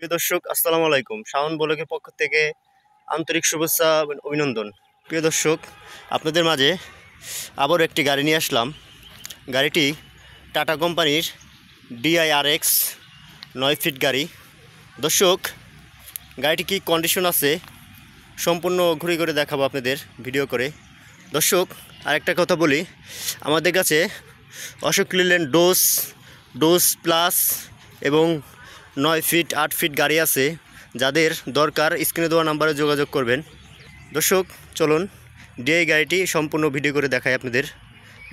প্রিয় দর্শক, আসসালামু আলাইকুম। শাওন ব্লগের পক্ষ থেকে আন্তরিক শুভেচ্ছা অভিনন্দন। প্রিয় দর্শক, আপনাদের মাঝে আবার একটি গাড়ি নিয়ে আসলাম। গাড়িটি টাটা কোম্পানির DI-RX 9 ফিট গাড়ি। দর্শক, গাড়িটি কি কন্ডিশন আছে সম্পূর্ণ ঘুরে ঘুরে দেখাবো আপনাদের ভিডিও করে। দর্শক, আরেকটা কথা বলি, আমাদের কাছে অশোক লেল্যান্ড ডোজ প্লাস এবং 9 ফিট 8 ফিট গাড়ি আছে। যাদের দরকার স্ক্রিনে দেওয়া নাম্বারে যোগাযোগ করবেন। দর্শক, চলুন ডিআই গাড়িটি সম্পূর্ণ ভিডিও করে দেখাই আপনাদের।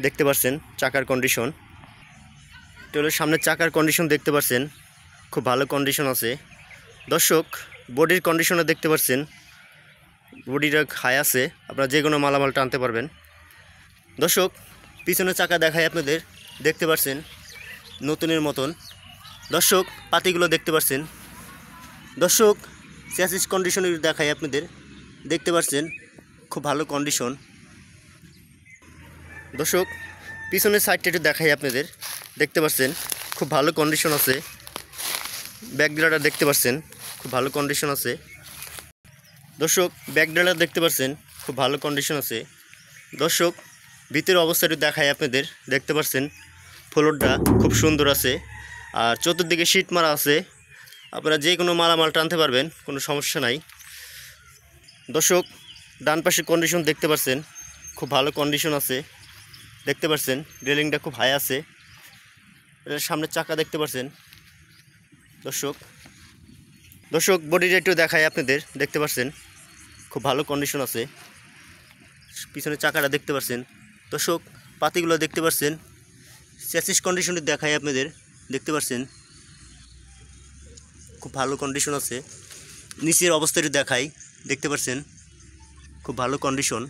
দেখতে পাচ্ছেন চাকার কন্ডিশন, টেলের সামনের চাকার কন্ডিশন দেখতে পাচ্ছেন, খুব ভালো কন্ডিশন আছে। দর্শক, বডির কন্ডিশনে দেখতে পাচ্ছেন, বডিটা হাই আছে, আপনারা যে কোনো মালামাল টানতে পারবেন। দর্শক, পিছনের চাকা দেখাই আপনাদের, দেখতে পাচ্ছেন নতুনের মতন। দর্শক, পাতিগুলো দেখতে পাচ্ছেন। দর্শক, চ্যাসিস কন্ডিশনের দেখাই আপনাদের, দেখতে পাচ্ছেন খুব ভালো কন্ডিশন। দর্শক, পিছনের সাইডটা একটু দেখাই আপনাদের, দেখতে পাচ্ছেন খুব ভালো কন্ডিশন আছে। ব্যাক ড্রাইভার দেখতে পাচ্ছেন খুব ভালো কন্ডিশন আছে। দর্শক, ব্যাক ড্রাইভার দেখতে পাচ্ছেন খুব ভালো কন্ডিশন আছে। দর্শক, ভিতরের অবস্থাটা দেখাই আপনাদের, দেখতে পাচ্ছেন ফ্লোরটা খুব সুন্দর আছে, আর চতুর্দিকে শীট মারা আছে। আপনারা যে কোনো মালামাল টানতে পারবেন, কোনো সমস্যা নাই। দর্শক, ডান পাশের কন্ডিশন দেখতে পাচ্ছেন খুব ভালো কন্ডিশন আছে, দেখতে পাচ্ছেন রেলিংটা খুব হাই আছে। এর সামনের চাকা দেখতে পাচ্ছেন। দর্শক, বডিটা একটু দেখাই আপনাদের, দেখতে পাচ্ছেন খুব ভালো কন্ডিশন আছে। পিছনের চাকাটা দেখতে পাচ্ছেন। দর্শক, পাতিগুলো দেখতে পাচ্ছেন। চ্যাসিস কন্ডিশনটি দেখাই আপনাদের, দেখতে পাচ্ছেন খুব ভালো কন্ডিশন আছে। নিচের অবস্থাটি দেখাই, দেখতে পাচ্ছেন খুব ভালো কন্ডিশন।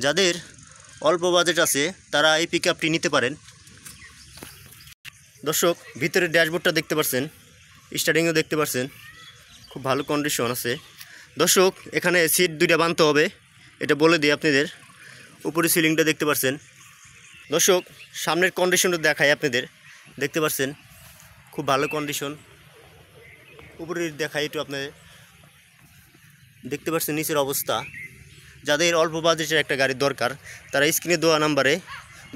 যাদের অল্প বাজেট আছে তারা এই পিকআপটি নিতে পারেন। দর্শক, ভিতরের ড্যাশবোর্ডটা দেখতে পাচ্ছেন, স্টার্টিংও দেখতে পাচ্ছেন খুব ভালো কন্ডিশন আছে। দর্শক, এখানে সিট দুইটা বাঁধতে হবে, এটা বলে দিই আপনাদের। উপরে সিলিংটা দেখতে পাচ্ছেন। দর্শক, সামনের কন্ডিশনটা দেখাই আপনাদের, দেখতে পাচ্ছেন খুব ভালো কন্ডিশন। উপরে দেখাই একটু আপনাদের, দেখতে পাচ্ছেন নিচের অবস্থা। যাদের অল্প বাজেটের একটা গাড়ির দরকার তারা স্ক্রিনে দেওয়া নাম্বারে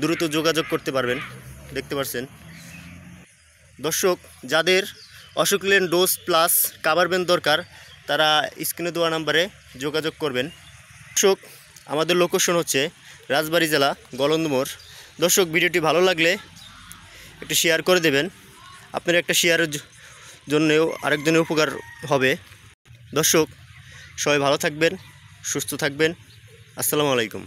দ্রুত যোগাযোগ করতে পারবেন, দেখতে পাচ্ছেন। দর্শক, যাদের Ashok Leyland Dost plus cover van দরকার তারা স্ক্রিনে দেওয়া নাম্বারে যোগাযোগ করবেন। দর্শক, আমাদের লোকেশন হচ্ছে রাজবাড়ী জেলা, গলন্দ মোড়। দর্শক, ভিডিওটি ভালো লাগলে একটু শেয়ার করে দেবেন, আপনার একটা শেয়ারের জন্যেও আরেকজনের উপকার হবে। দর্শক, সবাই ভালো থাকবেন, সুস্থ থাকবেন। আসসালামু আলাইকুম।